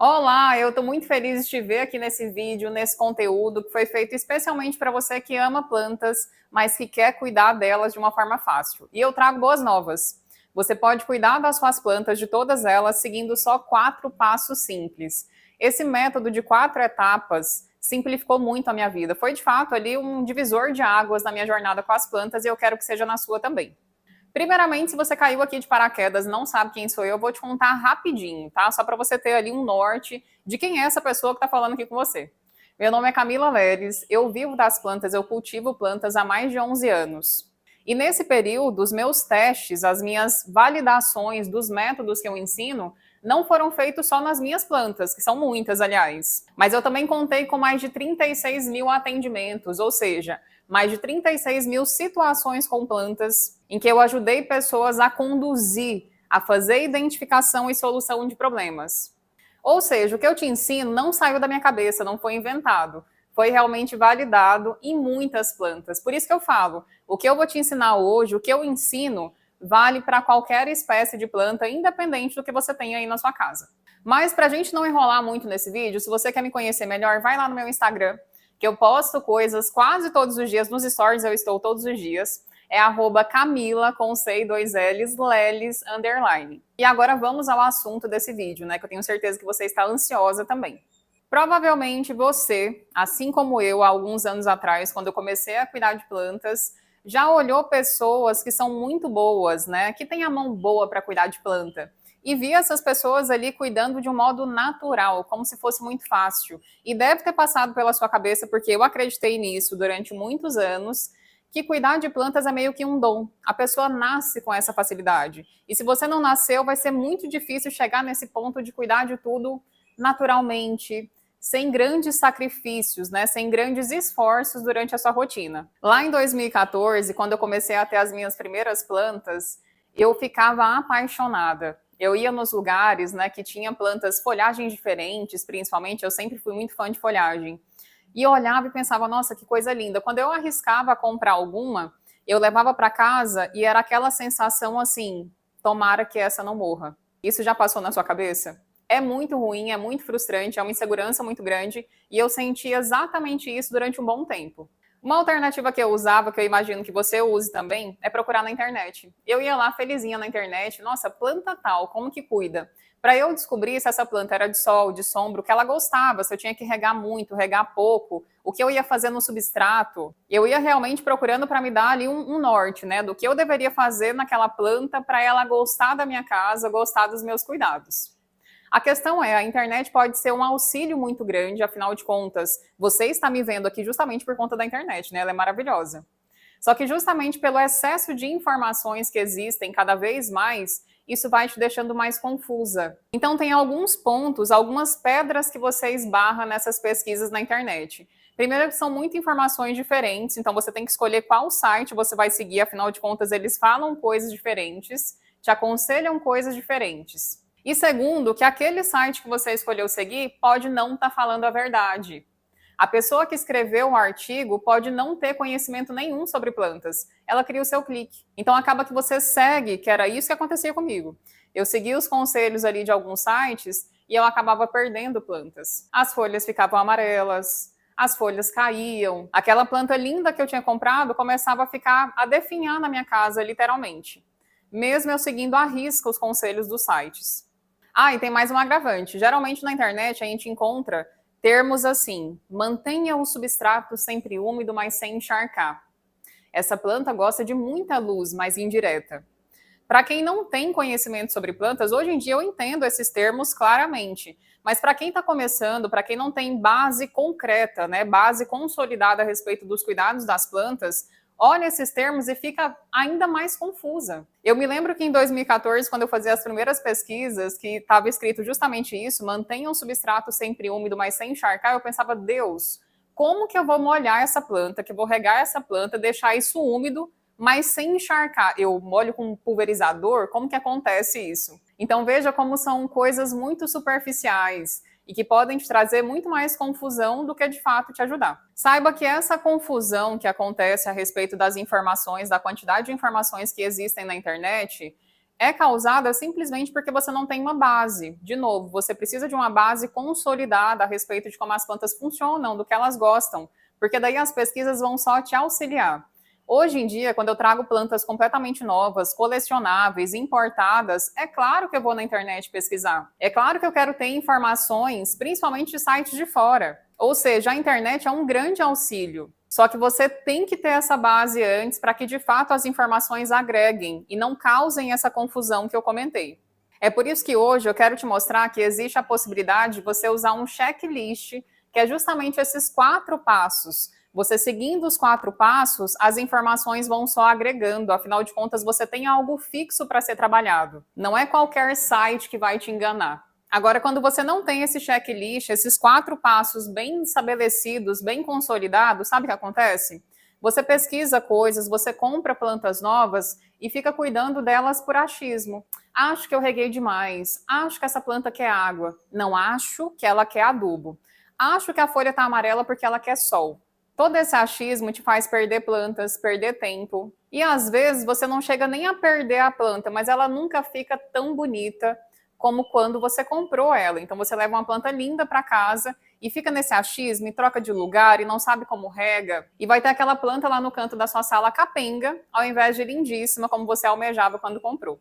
Olá, eu estou muito feliz de te ver aqui nesse vídeo, nesse conteúdo que foi feito especialmente para você que ama plantas, mas que quer cuidar delas de uma forma fácil. E eu trago boas novas. Você pode cuidar das suas plantas, de todas elas, seguindo só 4 passos simples. Esse método de 4 etapas simplificou muito a minha vida. Foi de fato ali um divisor de águas na minha jornada com as plantas e eu quero que seja na sua também. Primeiramente, se você caiu aqui de paraquedas, não sabe quem sou eu vou te contar rapidinho, tá? Só para você ter ali um norte de quem é essa pessoa que está falando aqui com você. Meu nome é Camila Leles, eu vivo das plantas, eu cultivo plantas há mais de 11 anos. E nesse período, os meus testes, as minhas validações dos métodos que eu ensino, não foram feitos só nas minhas plantas, que são muitas, aliás. Mas eu também contei com mais de 36 mil atendimentos, ou seja, mais de 36 mil situações com plantas em que eu ajudei pessoas a conduzir, a fazer identificação e solução de problemas. Ou seja, o que eu te ensino não saiu da minha cabeça, não foi inventado. Foi realmente validado em muitas plantas. Por isso que eu falo, o que eu vou te ensinar hoje, o que eu ensino, vale para qualquer espécie de planta, independente do que você tenha aí na sua casa. Mas para a gente não enrolar muito nesse vídeo, se você quer me conhecer melhor, vai lá no meu Instagram, que eu posto coisas quase todos os dias, nos stories eu estou todos os dias, é @Camila, com C e 2 L's, Leles, _. E agora vamos ao assunto desse vídeo, né, que eu tenho certeza que você está ansiosa também. Provavelmente você, assim como eu, há alguns anos atrás, quando eu comecei a cuidar de plantas, já olhou pessoas que são muito boas, né, que têm a mão boa para cuidar de planta, e vi essas pessoas ali cuidando de um modo natural, como se fosse muito fácil. E deve ter passado pela sua cabeça, porque eu acreditei nisso durante muitos anos, que cuidar de plantas é meio que um dom. A pessoa nasce com essa facilidade. E se você não nasceu, vai ser muito difícil chegar nesse ponto de cuidar de tudo naturalmente, sem grandes sacrifícios, né, sem grandes esforços durante a sua rotina. Lá em 2014, quando eu comecei a ter as minhas primeiras plantas, eu ficava apaixonada. Eu ia nos lugares, né, que tinha plantas, folhagens diferentes, principalmente, eu sempre fui muito fã de folhagem. E eu olhava e pensava, nossa, que coisa linda. Quando eu arriscava comprar alguma, eu levava para casa e era aquela sensação assim, tomara que essa não morra. Isso já passou na sua cabeça? É muito ruim, é muito frustrante, é uma insegurança muito grande, e eu senti exatamente isso durante um bom tempo. Uma alternativa que eu usava, que eu imagino que você use também, é procurar na internet. Eu ia lá felizinha na internet, nossa, planta tal, como que cuida? Para eu descobrir se essa planta era de sol, de sombra, o que ela gostava, se eu tinha que regar muito, regar pouco, o que eu ia fazer no substrato. Eu ia realmente procurando para me dar ali um norte, né, do que eu deveria fazer naquela planta para ela gostar da minha casa, gostar dos meus cuidados. A questão é, a internet pode ser um auxílio muito grande, afinal de contas, você está me vendo aqui justamente por conta da internet, né? Ela é maravilhosa. Só que justamente pelo excesso de informações que existem cada vez mais, isso vai te deixando mais confusa. Então tem alguns pontos, algumas pedras que você esbarra nessas pesquisas na internet. Primeiro que são muitas informações diferentes, então você tem que escolher qual site você vai seguir, afinal de contas eles falam coisas diferentes, te aconselham coisas diferentes. E segundo, que aquele site que você escolheu seguir pode não estar falando a verdade. A pessoa que escreveu o artigo pode não ter conhecimento nenhum sobre plantas. Ela cria o seu clique. Então acaba que você segue, que era isso que acontecia comigo. Eu seguia os conselhos ali de alguns sites e eu acabava perdendo plantas. As folhas ficavam amarelas, as folhas caíam. Aquela planta linda que eu tinha comprado começava a definhar na minha casa, literalmente. Mesmo eu seguindo à risca os conselhos dos sites. Ah, e tem mais um agravante. Geralmente na internet a gente encontra termos assim: mantenha o substrato sempre úmido, mas sem encharcar. Essa planta gosta de muita luz, mas indireta. Para quem não tem conhecimento sobre plantas, hoje em dia eu entendo esses termos claramente. Mas para quem está começando, para quem não tem base concreta, né, base consolidada a respeito dos cuidados das plantas, olha esses termos e fica ainda mais confusa. Eu me lembro que em 2014, quando eu fazia as primeiras pesquisas, que estava escrito justamente isso, mantenha um substrato sempre úmido, mas sem encharcar, eu pensava, Deus, como que eu vou molhar essa planta, que eu vou regar essa planta, deixar isso úmido, mas sem encharcar? Eu molho com um pulverizador? Como que acontece isso? Então veja como são coisas muito superficiais e que podem te trazer muito mais confusão do que de fato te ajudar. Saiba que essa confusão que acontece a respeito das informações, da quantidade de informações que existem na internet, é causada simplesmente porque você não tem uma base. De novo, você precisa de uma base consolidada a respeito de como as plantas funcionam, do que elas gostam, porque daí as pesquisas vão só te auxiliar. Hoje em dia, quando eu trago plantas completamente novas, colecionáveis, importadas, é claro que eu vou na internet pesquisar. É claro que eu quero ter informações, principalmente de sites de fora. Ou seja, a internet é um grande auxílio. Só que você tem que ter essa base antes para que de fato as informações agreguem e não causem essa confusão que eu comentei. É por isso que hoje eu quero te mostrar que existe a possibilidade de você usar um checklist, que é justamente esses 4 passos. Você seguindo os 4 passos, as informações vão só agregando, afinal de contas você tem algo fixo para ser trabalhado. Não é qualquer site que vai te enganar. Agora, quando você não tem esse checklist, esses 4 passos bem estabelecidos, bem consolidados, sabe o que acontece? Você pesquisa coisas, você compra plantas novas e fica cuidando delas por achismo. Acho que eu reguei demais, acho que essa planta quer água, não acho que ela quer adubo. Acho que a folha está amarela porque ela quer sol. Todo esse achismo te faz perder plantas, perder tempo. E às vezes você não chega nem a perder a planta, mas ela nunca fica tão bonita como quando você comprou ela. Então você leva uma planta linda para casa e fica nesse achismo e troca de lugar e não sabe como rega. E vai ter aquela planta lá no canto da sua sala capenga, ao invés de lindíssima como você almejava quando comprou.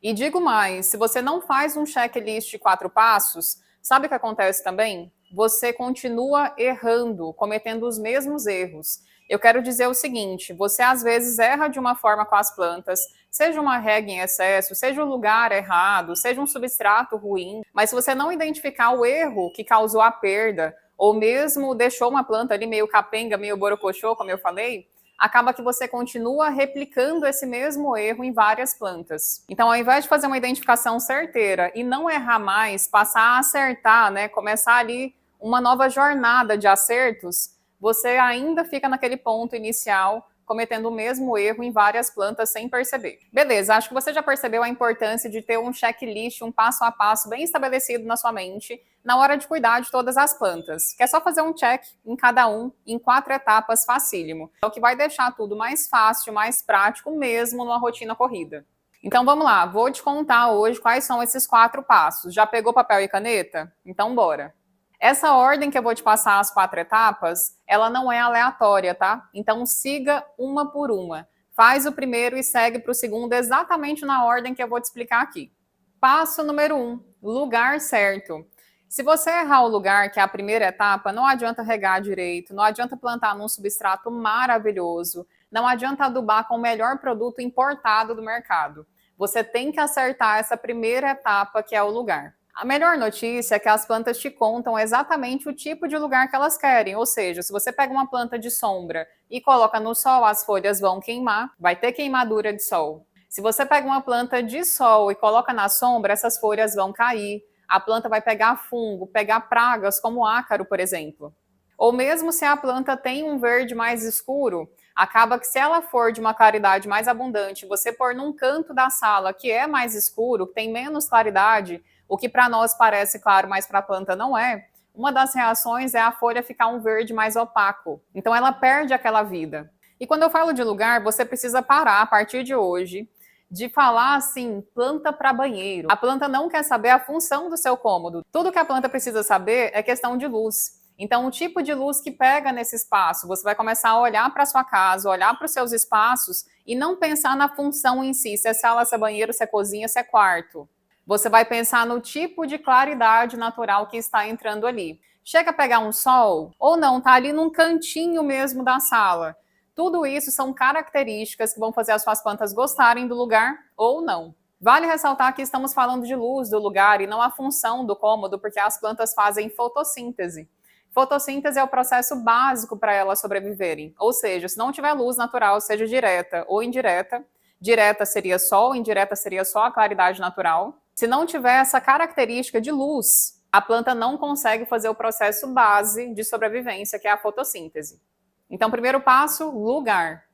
E digo mais, se você não faz um checklist de 4 passos, sabe o que acontece também? Você continua errando, cometendo os mesmos erros. Eu quero dizer o seguinte, você às vezes erra de uma forma com as plantas, seja uma rega em excesso, seja o lugar errado, seja um substrato ruim, mas se você não identificar o erro que causou a perda, ou mesmo deixou uma planta ali meio capenga, meio borocochô, como eu falei, acaba que você continua replicando esse mesmo erro em várias plantas. Então, ao invés de fazer uma identificação certeira e não errar mais, passar a acertar, né, começar ali uma nova jornada de acertos, você ainda fica naquele ponto inicial, cometendo o mesmo erro em várias plantas sem perceber. Beleza, acho que você já percebeu a importância de ter um checklist, um passo a passo bem estabelecido na sua mente, na hora de cuidar de todas as plantas, que é só fazer um check em cada um, em 4 etapas, facílimo. É o que vai deixar tudo mais fácil, mais prático mesmo numa rotina corrida. Então vamos lá, vou te contar hoje quais são esses 4 passos. Já pegou papel e caneta? Então bora! Essa ordem que eu vou te passar as 4 etapas, ela não é aleatória, tá? Então siga uma por uma. Faz o primeiro e segue para o segundo exatamente na ordem que eu vou te explicar aqui. Passo número 1, lugar certo. Se você errar o lugar, que é a primeira etapa, não adianta regar direito, não adianta plantar num substrato maravilhoso, não adianta adubar com o melhor produto importado do mercado. Você tem que acertar essa primeira etapa, que é o lugar. A melhor notícia é que as plantas te contam exatamente o tipo de lugar que elas querem, ou seja, se você pega uma planta de sombra e coloca no sol, as folhas vão queimar, vai ter queimadura de sol. Se você pega uma planta de sol e coloca na sombra, essas folhas vão cair, a planta vai pegar fungo, pegar pragas como ácaro, por exemplo. Ou mesmo se a planta tem um verde mais escuro, acaba que se ela for de uma claridade mais abundante, você pôr num canto da sala que é mais escuro, que tem menos claridade, o que para nós parece claro, mas para a planta não é, uma das reações é a folha ficar um verde mais opaco. Então ela perde aquela vida. E quando eu falo de lugar, você precisa parar a partir de hoje de falar assim, planta para banheiro. A planta não quer saber a função do seu cômodo. Tudo que a planta precisa saber é questão de luz. Então, o tipo de luz que pega nesse espaço, você vai começar a olhar para sua casa, olhar para os seus espaços e não pensar na função em si, se é sala, se é banheiro, se é cozinha, se é quarto. Você vai pensar no tipo de claridade natural que está entrando ali. Chega a pegar um sol ou não, tá ali num cantinho mesmo da sala. Tudo isso são características que vão fazer as suas plantas gostarem do lugar ou não. Vale ressaltar que estamos falando de luz do lugar e não a função do cômodo, porque as plantas fazem fotossíntese. Fotossíntese é o processo básico para elas sobreviverem. Ou seja, se não tiver luz natural, seja direta ou indireta, direta seria sol, indireta seria só a claridade natural. Se não tiver essa característica de luz, a planta não consegue fazer o processo base de sobrevivência, que é a fotossíntese. Então, primeiro passo, lugar.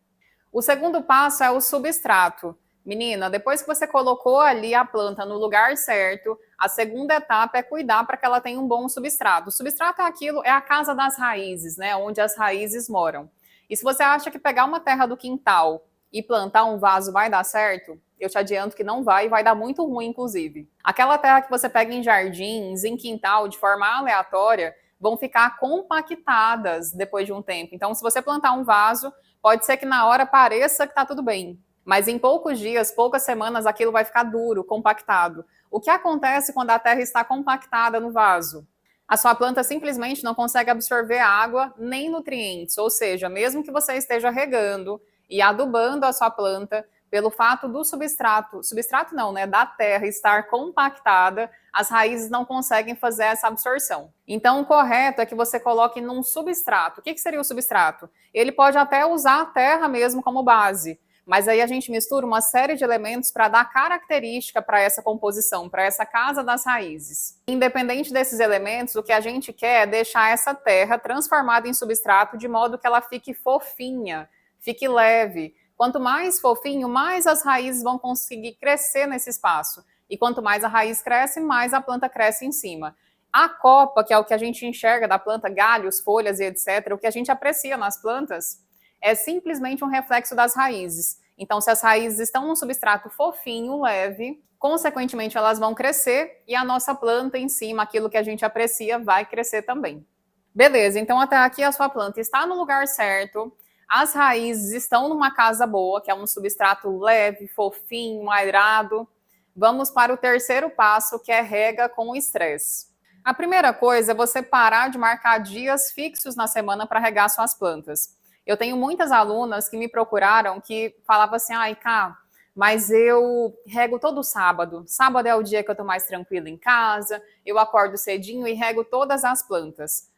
O segundo passo é o substrato. Menina, depois que você colocou ali a planta no lugar certo, a segunda etapa é cuidar para que ela tenha um bom substrato. O substrato é aquilo, é a casa das raízes, né? Onde as raízes moram. E se você acha que pegar uma terra do quintal e plantar um vaso vai dar certo? Eu te adianto que não vai e vai dar muito ruim, inclusive. Aquela terra que você pega em jardins, em quintal, de forma aleatória, vão ficar compactadas depois de um tempo. Então, se você plantar um vaso, pode ser que na hora pareça que está tudo bem, mas em poucos dias, poucas semanas, aquilo vai ficar duro, compactado. O que acontece quando a terra está compactada no vaso? A sua planta simplesmente não consegue absorver água nem nutrientes, ou seja, mesmo que você esteja regando e adubando a sua planta, pelo fato do substrato não, né, da terra estar compactada, as raízes não conseguem fazer essa absorção. Então, o correto é que você coloque num substrato. O que seria o substrato? Ele pode até usar a terra mesmo como base, mas aí a gente mistura uma série de elementos para dar característica para essa composição, para essa casa das raízes. Independente desses elementos, o que a gente quer é deixar essa terra transformada em substrato de modo que ela fique fofinha, fique leve. Quanto mais fofinho, mais as raízes vão conseguir crescer nesse espaço. E quanto mais a raiz cresce, mais a planta cresce em cima. A copa, que é o que a gente enxerga da planta, galhos, folhas e etc., o que a gente aprecia nas plantas, é simplesmente um reflexo das raízes. Então, se as raízes estão num substrato fofinho, leve, consequentemente elas vão crescer e a nossa planta em cima, aquilo que a gente aprecia, vai crescer também. Beleza, então até aqui a sua planta está no lugar certo, as raízes estão numa casa boa, que é um substrato leve, fofinho, airado. Vamos para o terceiro passo, que é rega com estresse. A primeira coisa é você parar de marcar dias fixos na semana para regar suas plantas. Eu tenho muitas alunas que me procuraram que falavam assim, ai, Cá, mas eu rego todo sábado. Sábado é o dia que eu tô mais tranquila em casa, eu acordo cedinho e rego todas as plantas.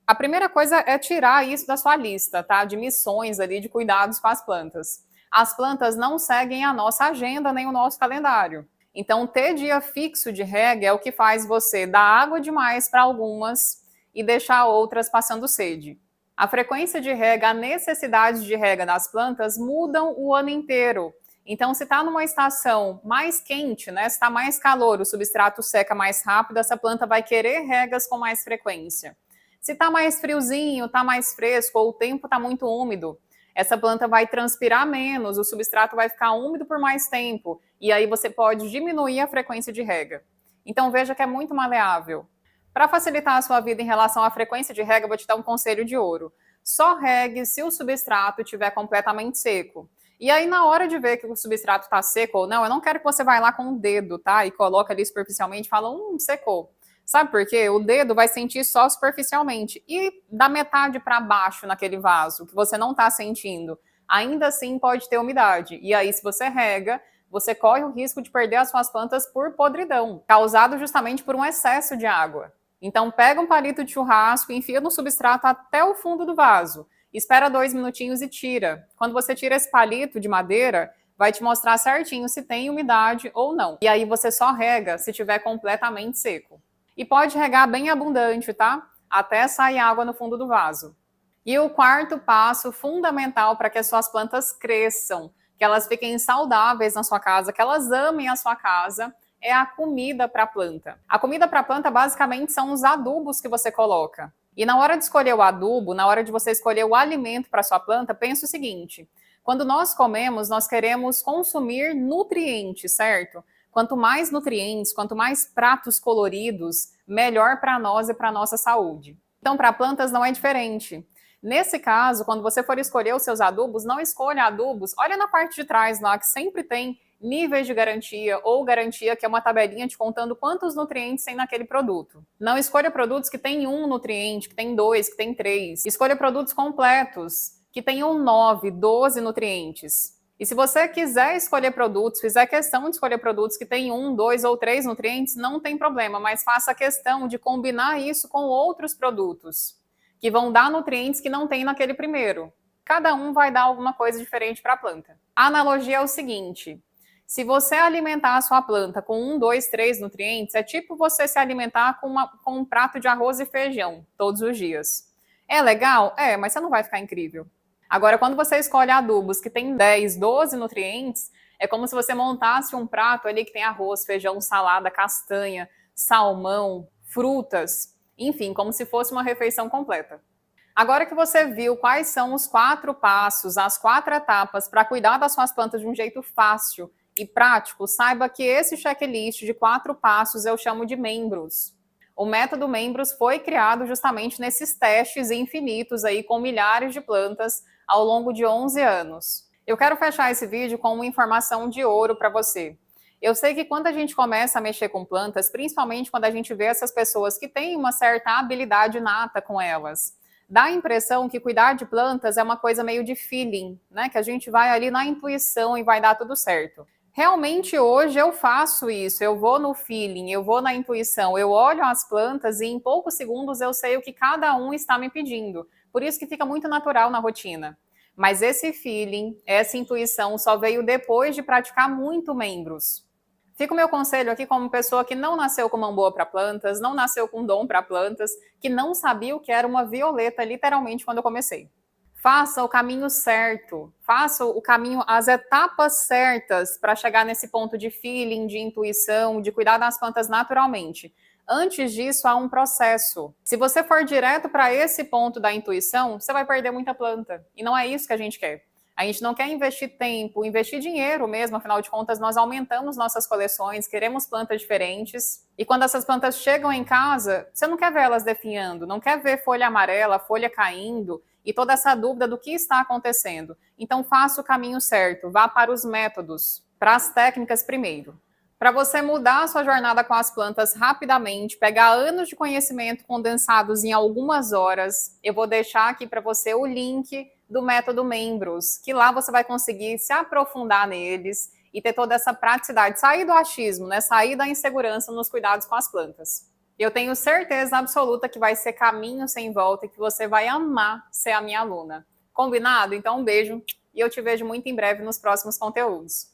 A primeira coisa é tirar isso da sua lista, tá? De missões ali, de cuidados com as plantas. As plantas não seguem a nossa agenda nem o nosso calendário. Então, ter dia fixo de rega é o que faz você dar água demais para algumas e deixar outras passando sede. A frequência de rega, a necessidade de rega das plantas mudam o ano inteiro. Então, se está numa estação mais quente, né, se está mais calor, o substrato seca mais rápido, essa planta vai querer regas com mais frequência. Se está mais friozinho, está mais fresco, ou o tempo está muito úmido, essa planta vai transpirar menos, o substrato vai ficar úmido por mais tempo, e aí você pode diminuir a frequência de rega. Então, veja que é muito maleável. Para facilitar a sua vida em relação à frequência de rega, eu vou te dar um conselho de ouro. Só regue se o substrato estiver completamente seco. E aí, na hora de ver que o substrato está seco ou não, eu não quero que você vá lá com o dedo, tá? E coloque ali superficialmente e fala, secou. Sabe por quê? O dedo vai sentir só superficialmente. E da metade para baixo naquele vaso, que você não está sentindo, ainda assim pode ter umidade. E aí, se você rega, você corre o risco de perder as suas plantas por podridão, causado justamente por um excesso de água. Então, pega um palito de churrasco e enfia no substrato até o fundo do vaso. Espera 2 minutinhos e tira. Quando você tira esse palito de madeira, vai te mostrar certinho se tem umidade ou não. E aí você só rega se tiver completamente seco. E pode regar bem abundante, tá? Até sair água no fundo do vaso. E o quarto passo fundamental para que as suas plantas cresçam, que elas fiquem saudáveis na sua casa, que elas amem a sua casa, é a comida para a planta. A comida para a planta basicamente são os adubos que você coloca. E na hora de escolher o adubo, na hora de você escolher o alimento para a sua planta, pensa o seguinte: quando nós comemos, nós queremos consumir nutrientes, certo? Quanto mais nutrientes, quanto mais pratos coloridos, melhor para nós e para a nossa saúde. Então, para plantas não é diferente. Nesse caso, quando você for escolher os seus adubos, não escolha adubos, olha na parte de trás lá, que sempre tem níveis de garantia ou garantia, que é uma tabelinha te contando quantos nutrientes tem naquele produto. Não escolha produtos que tem 1 nutriente, que tem 2, que tem 3. Escolha produtos completos, que tenham 9, 12 nutrientes. E se você quiser escolher produtos, fizer questão de escolher produtos que têm 1, 2 ou 3 nutrientes, não tem problema, mas faça questão de combinar isso com outros produtos, que vão dar nutrientes que não tem naquele primeiro. Cada um vai dar alguma coisa diferente para a planta. A analogia é o seguinte: se você alimentar a sua planta com 1, 2, 3 nutrientes, é tipo você se alimentar com um prato de arroz e feijão todos os dias. É legal? É, mas você não vai ficar incrível. Agora, quando você escolhe adubos que tem 10, 12 nutrientes, é como se você montasse um prato ali que tem arroz, feijão, salada, castanha, salmão, frutas, enfim, como se fosse uma refeição completa. Agora que você viu quais são os 4 passos, as 4 etapas para cuidar das suas plantas de um jeito fácil e prático, saiba que esse checklist de 4 passos eu chamo de membros. O método membros foi criado justamente nesses testes infinitos aí com milhares de plantas ao longo de 11 anos. Eu quero fechar esse vídeo com uma informação de ouro para você. Eu sei que quando a gente começa a mexer com plantas, principalmente quando a gente vê essas pessoas que têm uma certa habilidade nata com elas, dá a impressão que cuidar de plantas é uma coisa meio de feeling, né? Que a gente vai ali na intuição e vai dar tudo certo. Realmente hoje eu faço isso, eu vou no feeling, eu vou na intuição, eu olho as plantas e em poucos segundos eu sei o que cada um está me pedindo. Por isso que fica muito natural na rotina. Mas esse feeling, essa intuição só veio depois de praticar muito membros. Fica o meu conselho aqui como pessoa que não nasceu com mão boa para plantas, não nasceu com dom para plantas, que não sabia o que era uma violeta, literalmente, quando eu comecei. Faça o caminho certo, faça o caminho, as etapas certas para chegar nesse ponto de feeling, de intuição, de cuidar das plantas naturalmente. Antes disso, há um processo. Se você for direto para esse ponto da intuição, você vai perder muita planta. E não é isso que a gente quer. A gente não quer investir tempo, investir dinheiro mesmo, afinal de contas, nós aumentamos nossas coleções, queremos plantas diferentes. E quando essas plantas chegam em casa, você não quer ver elas definhando, não quer ver folha amarela, folha caindo e toda essa dúvida do que está acontecendo. Então, faça o caminho certo, vá para os métodos, para as técnicas primeiro. Para você mudar a sua jornada com as plantas rapidamente, pegar anos de conhecimento condensados em algumas horas, eu vou deixar aqui para você o link do método Membros, que lá você vai conseguir se aprofundar neles e ter toda essa praticidade, sair do achismo, né? Sair da insegurança nos cuidados com as plantas. Eu tenho certeza absoluta que vai ser caminho sem volta e que você vai amar ser a minha aluna. Combinado? Então um beijo e eu te vejo muito em breve nos próximos conteúdos.